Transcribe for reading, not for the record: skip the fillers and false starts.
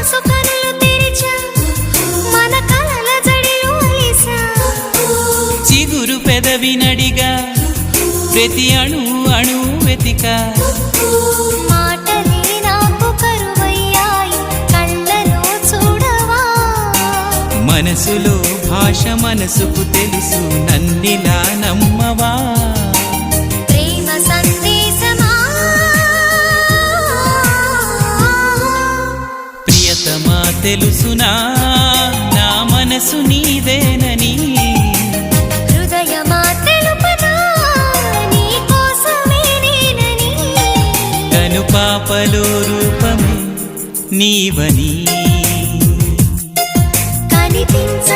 మనసు కనులు తెరిచా మన కలల జడిలో అలిసా చిగురు పెదవి నడిగా ప్రతి అణు అణు వెతిక మాటలే నాకు కరువయ్యాయి కళ్ళలో చూడవా మనసులో భాష మనసుకు తెలుసు నన్నిలా నమ్మవా ప్రేమ సందేశమా ప్రియతమా తెలుసునా నా మనసు నీదేనని హృదయమా తెలుపనా నీ కోసమే నేనని కను పాపలో రూపమే నీవని కనిపించ